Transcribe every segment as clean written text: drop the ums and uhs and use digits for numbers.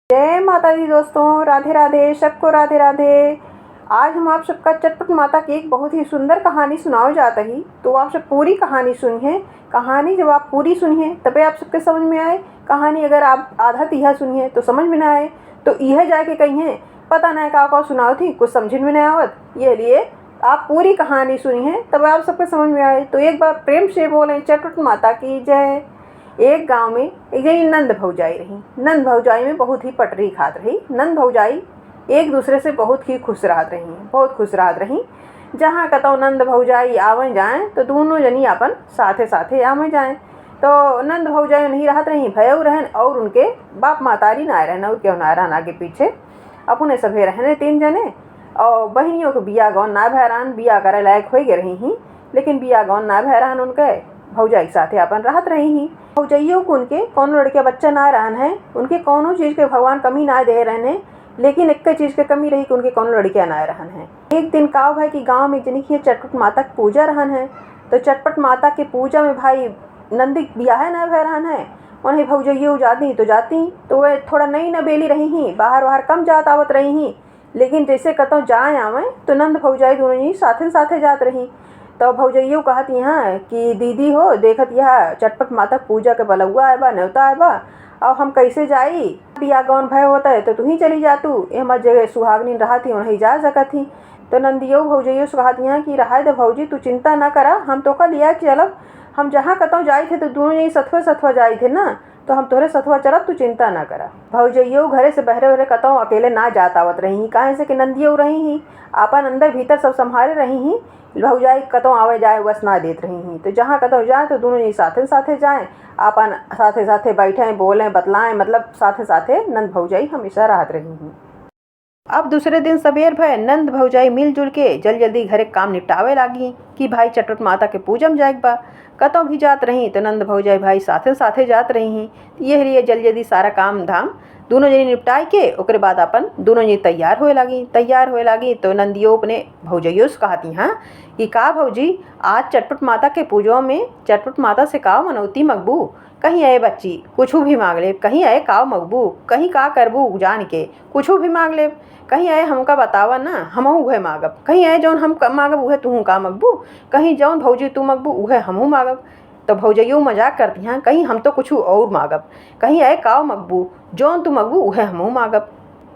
जय माता दी दोस्तों, राधे राधे, सबको राधे राधे। आज हम आप सबका चटपट माता की एक बहुत ही सुंदर कहानी सुनाओ जाता ही, तो आप सब पूरी कहानी सुनिए। कहानी जब आप पूरी सुनिए तबे आप सबके समझ में आए। कहानी अगर आप आधा तिहा सुनिए तो समझ में ना आए, तो यह जाके कहिए पता ना का सुनाओ थी, कुछ समझ में नहीं आवत। ये लिए आप पूरी कहानी सुनिए तब आप सबके समझ में आए। तो एक बार प्रेम से बोलें चटपट माता की जय। एक गांव में एक जनी नंद भौजाई रही। नंद भौजाई में बहुत ही पटरी खात रही। नंद भौजाई एक दूसरे से बहुत ही खुश रहत रही। जहाँ कतौ नंद भौजाई आवे जाए तो दोनों जनी अपन साथे साथे आवे जाए। तो नंद भौजाई नहीं रहत रही, भयऊ रहन, और उनके बाप मातारी ना रहन, और क्यों ना रहन आगे पीछे अपने सभे रहने 3 जने। और बहनियों के बिया गौन ना भैरान, बिया करे लायक हो गए रही ही, लेकिन बिया गौन ना भैरान उनके भौजाई साथे अपन रहत रही ही। भौजाइयों को उनके कौनो लड़के बच्चा ना रहन है, उनके कौनो चीज़ के भगवान कमी ना दे रहने, लेकिन एक चीज़ के कमी रही कि उनके कौनो लड़कियाँ ना रहन है। एक दिन काव भाई की गांव में जनी की चटपट माता की पूजा रहन है। तो चटपट माता के पूजा में भाई नंदी ब्याह ना भय रहन है। उन्हें भौजाइयों जाती तो वह थोड़ा नई नबेली रही ही, बाहर कम जात आवत रही ही, लेकिन जैसे कतौ जाए आवे तो नंद भौजाई दोनों ही साथे साथे जात रही। तो भौजैयो कहत यहाँ कि दीदी हो, देखत यह चटपट माता पूजा के बलौआ आए बा, न्योता आए बा, अब हम कैसे जाई? बिया गौन भय होता है तो तू ही चली जा, तू एमत जगह सुहागनीन रहा थी वहीं जा सकत थी। तो नंदियो भौजैयो से कहत यहाँ कि रहा दे भौजी, तू चिंता ना करा, हम तो कल लिया चलब। हम जहाँ कतौ जाए थे तो दोनों यही सथवा जाए थे ना, तो हम तोरे सथवा चलब, तू चिंता ना करा। भौजैयो घरे से बहरे कतौ अकेले ना जात आवत रही, काहे से कि नंदियो रही ही अपन अंदर भीतर सब संभाले रही ही। भौजाई कतौ आवे जाए बस ना देत रही ही। तो जहाँ कतौ जाए तो दोनों ही साथे साथे जाए, अपन साथे साथे बैठे बोलें बतलाएं, मतलब साथे साथे नंद भौजाई हमेशा रहत रही ही। अब दूसरे दिन सबेर भय नंद भौजाई मिलजुल के जल्दी घरे काम निपटावे लागी कि भाई चटपट माता के पूजा में जाएक बा। कतौ भी जात रही तो नंद भौजाई भाई साथे साथे जात रही ही। यह लिए जल्दी सारा काम धाम दोनों जनी निपटाए के ओकरे बाद अपन दोनों जनी तैयार होए लागी। तो नंदियो अपने भौजैयो से कहती हाँ कि का भौजी, आज चटपट माता के पूजो में चटपट माता से का मनौती मगबू? कहीं आए बच्ची कुछ भी मांग ले, कहीं आए काव मगबू, कहीं का करबू जान के कुछ भी मांग ले, कहीं आए हमका बतावा ना, हमहू उहे मांगब, कहीं आए जौन हम मांगब उहे तू का मगबू, कहीं जौन भौजी तू मगबू उहे हमहू मांगब। तो भौजैयो मजाक करती हैं, कहीं हम तो कुछ और मांगब, कहीं आए काव मगबू, जौन तू मगबू उहे हमहू मांगब।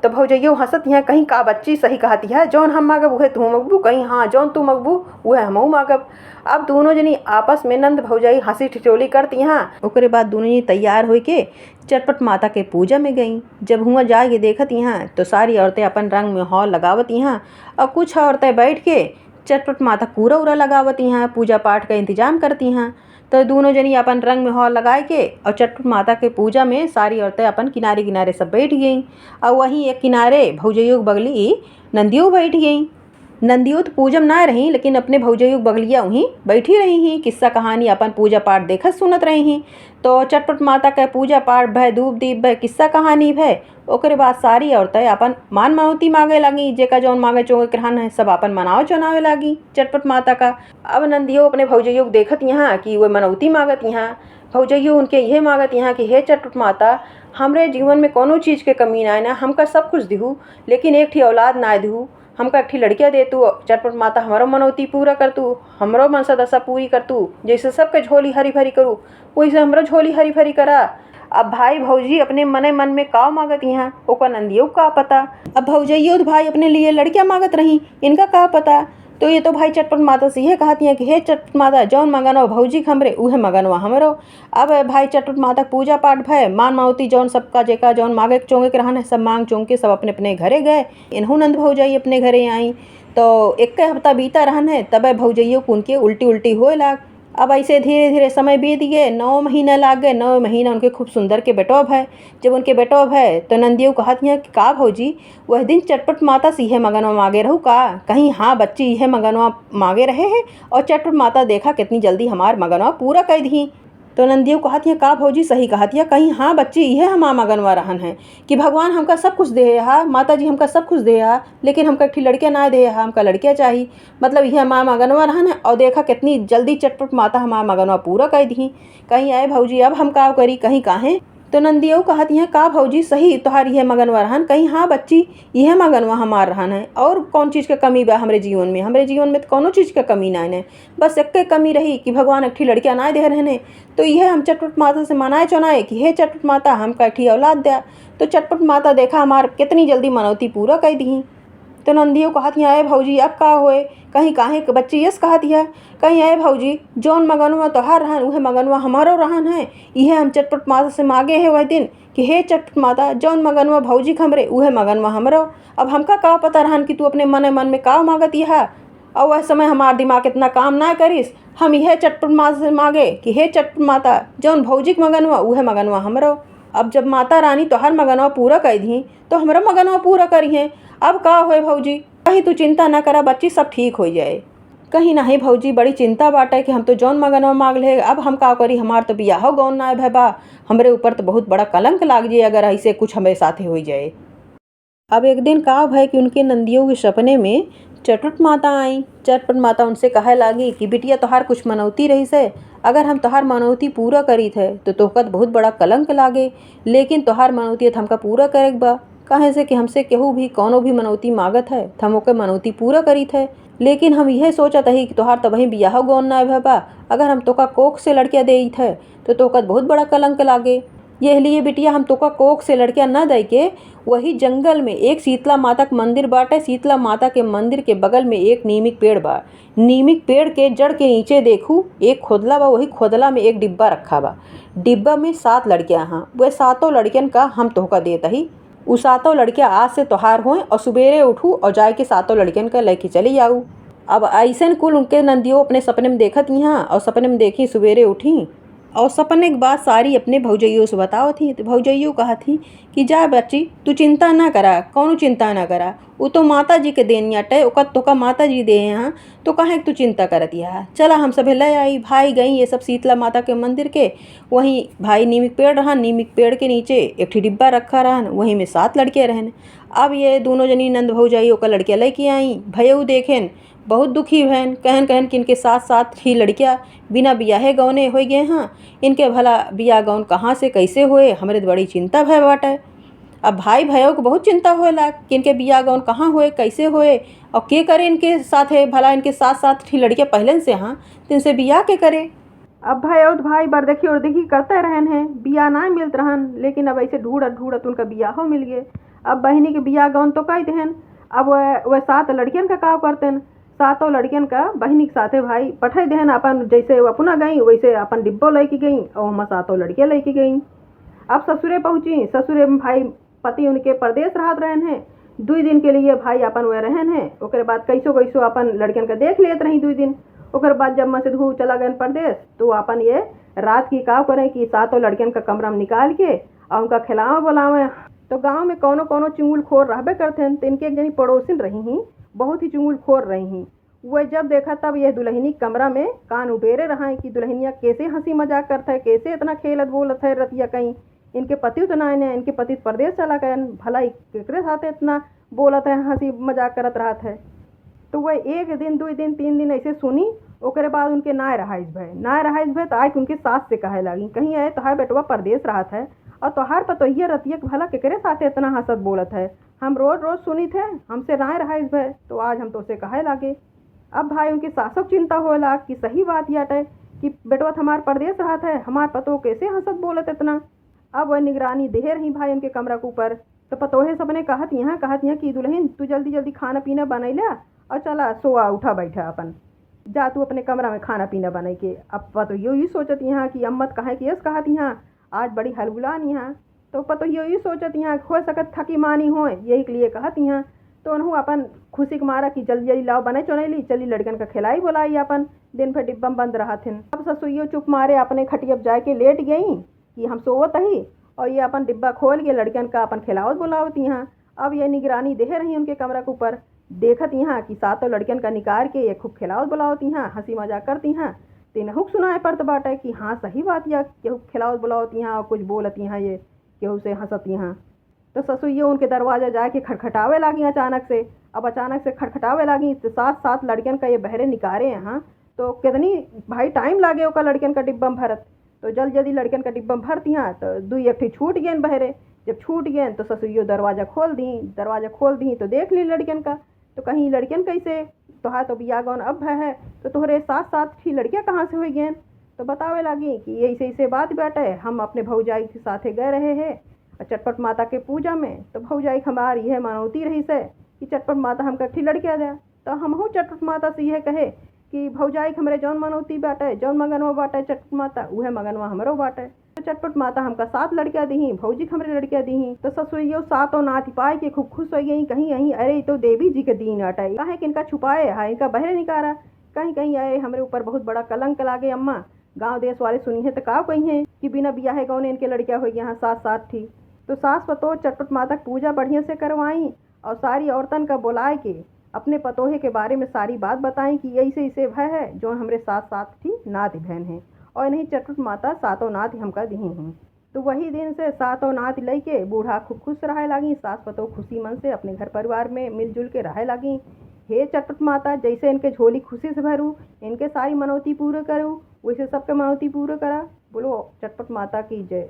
तो भौजैयो हंसत हैं, कहीं का बच्ची सही कहती है, जौन हम मांगब उहे तू मगबू, कहीं हाँ जौन तू मगबू उहे हमहू मांगब। अब दोनों जनी आपस में नंद भौजाई हंसी ठिठोली करती हैं। ओकरे बाद दोनों जनी तैयार हो के चटपट माता के पूजा में गई। जब हुआ जाके देखत हैं तो सारी औरतें अपन रंग में हॉल लगावती हैं, और कुछ औरतें बैठ के चटपट माता कूरा उरा लगावती हैं, पूजा पाठ का इंतजाम करती हैं। तो दोनों जनी अपन रंग में हॉल लगाए के और चटपट माता के पूजा में सारी औरतें अपन किनारे किनारे सब बैठ गई। और वहीं एक किनारे भौजैयो के बगली नंदियो बैठ गई। नंदियो तो पूजम ना रही, लेकिन अपने भौजैयो के बगलिया वहीं बैठी रही ही, किस्सा कहानी अपन पूजा पाठ देखत सुनत रही ही। तो चटपट माता का पूजा पाठ भय, धूप दीप भय, किस्सा कहानी भय। ओकरे बाद सारी औरतें अपन मान मनौती मांगे लगी, जेका जौन मांगे चोंगे के रहन है सब अपन मनावे चुनावे लागी चटपट माता का। अब नंदियो अपने भौजैयो को देखत यहाँ कि वो मनौती मांगत यहाँ। भौजैयो उनके यह मांगत यहाँ कि हे चटपट माता, हमरे जीवन में कोनो चीज़ के कमी ना है ना, हमका सब कुछ दिहू, लेकिन एक ठी औलाद ना दिहू, हमका एक ठी लड़किया दे तू। चटपट माता हमारो मनौती पूरा कर तू, हमरो मनसा दशा पूरी कर तू, जैसे सबके झोली हरी भरी करूँ वैसे हमरो झोली हरी भरी करा। अब भाई भौजी अपने मने मन में का मांगत यहाँ, ओका नंदियो का पता। अब भौजैयो तो भाई अपने लिए लड़कियां मांगत रही, इनका का पता। तो ये तो भाई चटपट माता से यह कहती हैं कि हे चटपट माता, जौन मंगनवा भौजी हमरे उहे मंगनवा हमरो। अब भाई चटपट माता पूजा पाठ भय, मान मावती जौन सबका जेका जौन मांगे चोंगे के रहन है सब मांग चोंग के सब अपने अपने घरे गए। इन्हू नंद भौजाई अपने घरे आई। तो एक हफ्ता बीता रहन है, तब भौजैयो को उनके उल्टी उल्टी होए लाग। अब ऐसे धीरे धीरे समय बीत गए, 9 महीना लाग गए। 9 महीना उनके खूब सुंदर के बेटो है। जब उनके बेटो है तो नंदियो कहत हैं कि का भौजी, वह दिन चटपट माता से यह मंगनवा मांगे रहू का? कहीं हाँ बच्ची यह मंगनवा मांगे रहे हैं, और चटपट माता देखा कितनी जल्दी हमार मंगनवा पूरा कर दी। तो नंदियो कहत हैं का भौजी सही कहत है, कहीं हाँ बच्ची यह हमार मंगनवा रहन है कि भगवान हमका सब कुछ दे हा, माता जी हमका सब कुछ दे हा, लेकिन हमका एक लड़किया ना दे हा, हमका लड़किया चाहिए, मतलब यह हमार मंगनवा रहन है। और देखा कितनी जल्दी चटपट माता हमार मंगनवा पूरा कर दी। कहीं आए भौजी अब हम का करी, कहीं काहें तो नंदियो कहत यहाँ का भौजी सही तोहार यह मगनवा रहन। कहीं हाँ बच्ची, यह मगनवा हमार रहन है। और कौन चीज़ का कमी बा हमरे जीवन में? हमरे जीवन में तो कोनो चीज़ का कमी ना है। बस एक कमी रही कि भगवान एक लड़कियाँ ना दे रहने। तो यह हम चटपट माता से मनाए चुनाए कि हे चटपट माता हमका एक औलाद दिया। तो चटपट माता देखा हमार कितनी जल्दी मनौती पूरा कर दी। तो नंदियो कहत यहाँ आए भौजी अब का होए? कहीं काहे के बच्ची यस कहत है कहीं आए भौजी जौन मगनवा तोहार रहन उहे मगनवा हमारो रहन है। यह हम चटपट माता से मांगे है वह दिन कि हे चटपट माता जौन मगनवा भौजी हमरे उहे मगनवा हमरो। अब हमका का पता रहन कि तू अपने मन मन में का मांगत यह। और वह समय हमार दिमाग इतना काम ना करिस। हम यह चटपट माता से मांगे कि हे चटपट माता जौन भौजी के मगनवा उहे मगनवा हमरो। अब जब माता रानी तोहर मगनवा पूरा कर दी तो हमारा मगनवा पूरा करी है। अब का होए भौजी? कहीं तू चिंता ना करा बच्ची, सब ठीक हो जाए। कहीं नहीं भौजी बड़ी चिंता बाटे कि हम तो जौन मगनवा मांग ले अब हम का करी? हमार तो बियाह गौन ना है बा। हमरे ऊपर तो बहुत बड़ा कलंक लाग जाए अगर ऐसे कुछ हमारे साथे हो जाए। अब एक दिन का भय कि उनके नंदियों के सपने में चटपट माता आई। चटपट माता उनसे कहे लागी कि बिटिया तोहार कुछ मनौती रही से, अगर हम तोहार मनौती पूरा करी थे तो तोहका बहुत बड़ा कलंक लागे। लेकिन तोहार मनौती हमका पूरा करे बा। कहे से कि हमसे केहू भी कोनो भी मनौती मांगत है तो हम ओके मनौती पूरा करी थे। लेकिन हम यह सोचत ही कि तोहार तब बियाह गौन ना है बा। अगर हम तोका कोख से लड़कियाँ दे थे तो तोहका बहुत बड़ा कलंक लागे। यह लिए बिटिया हम तोका कोख से लड़कियाँ न दे के वही जंगल में एक शीतला माता का मंदिर बाटे। शीतला माता के मंदिर के बगल में एक नीमिक पेड़ बा। नीमिक पेड़ के जड़ के नीचे देखू एक खोदला बा। वही खोदला में एक डिब्बा रखा बा। डिब्बा में 7 लड़कियां हाँ। वह 7 लड़कियन का हम तोहका देता ही। उ 7 लड़कियां आज से तोहार हों और सुबेरे उठू और जाए के 7 लड़कियन का लेके चली आऊ। अब ऐसे कुल उनके नंदियों अपने सपने में देखत यहाँ और सपने में देखी सुबेरे उठी और सपने के बाद सारी अपने भौजैयों से बताओ थी। तो भौजैयों कहा थी कि जा बच्ची तू चिंता ना करा, कौनो चिंता ना करा। वो तो माता जी के देन याटे ओका तोका माता जी दे यहाँ तो कहे तू चिंता करत यह। चला हम सब ले आई भाई गई ये सब शीतला माता के मंदिर के। वहीं भाई नीमिक पेड़ रहा। नीमिक पेड़ के नीचे एक ठी डिब्बा रखा रहन। वहीं में 7 लड़कियाँ रहन। अब ये दोनों जनी नंद भौजाई ओका लड़कियाँ लेके आई। भैया देखें बहुत दुखी भैन कहन कहन कि इनके 7 ही लड़कियाँ बिना बियाहे गौने हो गए हाँ। इनके भला बियाह गौन कहाँ से कैसे हुए? हमरे तो बड़ी चिंता भय बाटे। अब भाई भयो को बहुत चिंता होएला कि इनके बियाह गौन कहाँ हुए कैसे हुए और के करे इनके साथ है। भला इनके 7 ही लड़कियाँ पहले से हाँ तो इनसे बियाह के करे। अब भाई बार देखी और देखी करते रहन हैं बियाह ना मिलत रहन। लेकिन अब ऐसे ढूंढत ढूंढत उनका बियाह हो मिल गए। अब बहनी के बियाह गौन तो कह देहन। अब वह 7 लड़कियन का का करते 7 लड़कियन का बहनी के साथे भाई पठाई देहन। अपन जैसे अपना गई वैसे अपन डिब्बो लेके गई और हम 7 लड़कियाँ लेके गई। अब ससुरे पहुँची। ससुरे में भाई पति उनके परदेश रहत रहन हैं 2 दिन के लिए भाई अपन वह रहन हैं। ओकर बाद कैसो कैसो अपन लड़कियन का देख लेत रही 2 दिन। ओकर बाद जब मैं से धू चला गए परदेश तो अपन ये रात की का करें कि 7 लड़कियन का कमरा में निकाल के और उनका खिलावे बुलावे। तो गाँव में कोनो कोनो चुंगल खोर रहबे करते हैं। तो इनके एक जनी पड़ोसिन रही ही बहुत ही चुंगल खोर रही ही। वह जब देखा तब यह दुल्हनी कमरा में कान उडेरे रहा कि दुल्हनिया कैसे हंसी मजाक करता है, कैसे इतना खेलत बोलत है रतिया। कहीं इनके पति तो ना ने इनके पति परदेश चला गए भला केकरे साथ इतना बोलत है हंसी मजाक करत रहा है। तो वह 1 दिन 2 दिन 3 दिन ऐसे सुनी। ओकरे बाद उनके नाय रहाइश भय तो आज उनके सास से कहे लगी कहीं आए तोहार बेटवा परदेश रहा है और तोहार पतोहिया रतिया भला केकरे साथ इतना हंसत बोलत है। हम रोज रोज सुनी थे हमसे नाय रहाइश भय तो आज हम तो उसे कहे लागे। अब भाई उनकी सासों चिंता होला कि सही बात याटे कि बेटवा हमार परदेश रहा है हमार पतो कैसे हंसत बोलत इतना। अब वह निगरानी दे रही भाई उनके कमरा के ऊपर। तो पतोहे सबने कहत यहाँ कि दुल्हन तू जल्दी जल्दी खाना पीना बनाई ले और चला सोआ उठा बैठा अपन जा तू अपने कमरा में खाना पीना बनाई के। अब पतो यही सोचत यहाँ कि अम्मत कहे कि यस कहत यहाँ आज बड़ी हलगुलान यहाँ। तो पतो यही सोचत यहाँ हो सकत थकी मानी हो यही के लिए कहत यहाँ। तो उन्हों अपन खुशी के मारा कि जल्दी जल्दी लाओ बने चुनैली चली लड़कन का खिलाई बोलाई अपन दिन भर डिब्बा बंद रहा थे। अब ससुइयो चुप मारे अपने खटियब जाके लेट गई कि हम सोवत ही और ये अपन डिब्बा खोल के लड़कन का अपन खिलावत बुलावत यहाँ। अब ये निगरानी दे रही उनके कमरा के ऊपर देखत यहाँ कि 7 लड़कन का निकाल के ये खूब खिलावत बुलावत यहाँ हंसी मजाक करती हैं। तीनों सुनाए पड़त बाटे कि हाँ सही बात या केहू खिलावत बुलावत यहाँ और कुछ बोलत यहाँ ये केहू से हंसत यहाँ। तो ससुइयो उनके दरवाजा जाके खटखटावे लगी अचानक से। अब अचानक से खटखटावे लगी तो 7 लड़कियन का ये बहरे निकारे यहाँ। तो कितनी भाई टाइम लागे ओका लड़कियन का डिब्बा भरत। तो जल्दी जल्दी लड़कियन का डिब्बा में भरती हैं तो दुई एक छूट गए बहरे। जब छूट गए तो ससुरियो दरवाज़ा खोल दी तो देख ली लड़कियन का। तो कहीं लड़कियन कैसे तोहार तो बिया गौन अब है तो तोहरे साथ साथ ही लड़कियाँ कहाँ से हुई गए। तो बतावे लगी कि ऐसे ऐसे बात बाटे, हम अपने भौजाई के साथे गए रहे हैं चटपट माता के पूजा में। तो भौजाई हमारी यह मनौती रही से कि चटपट माता हमका ठीक लड़किया दे। तो हमहू चटपट माता से यह कहे कि भौजाई हमरे जौन मनौती बाटे, जौन मगनवा बाटे चटपट माता उहे मगनवा हमरो बाटे। तो चटपट माता हमका 7 लड़कियाँ दी, भौजी हमरे लड़कियाँ दी। तो ससुरियो सातों नाथ पाए के खूब खुश हो गई। कहीं कहीं अरे तो देवी जी के दीन अटे, काहे कि इनका छुपाए है, इनका बहरे निकारा। कहीं कहीं अरे हमरे ऊपर बहुत बड़ा कलंक लागे अम्मा, गाँव देश वाले सुनी है तो का कही है कि बिना बियाहे गौने इनके लड़कियाँ हो यहाँ 7 थी। तो सास पतोह चटपट माता की पूजा बढ़िया से करवाई और सारी औरतन का बुलाए के अपने पतोहे के बारे में सारी बात बताई कि ऐसे ऐसे भय है जो हमरे 7 थी नाती बहन है और नहीं चटपट माता 7 नाती हमका दी हैं। तो वही दिन से 7 नाती लेके बूढ़ा खूब खुश रहे लगी। सास पतोह खुशी मन से अपने घर परिवार में मिलजुल के रहे लगी। हे चटपट माता, जैसे इनके झोली खुशी से भरूँ, इनके सारी मनौती पूरे करूँ, वैसे सबके मनौती पूरे करा। बोलो चटपट माता की जय।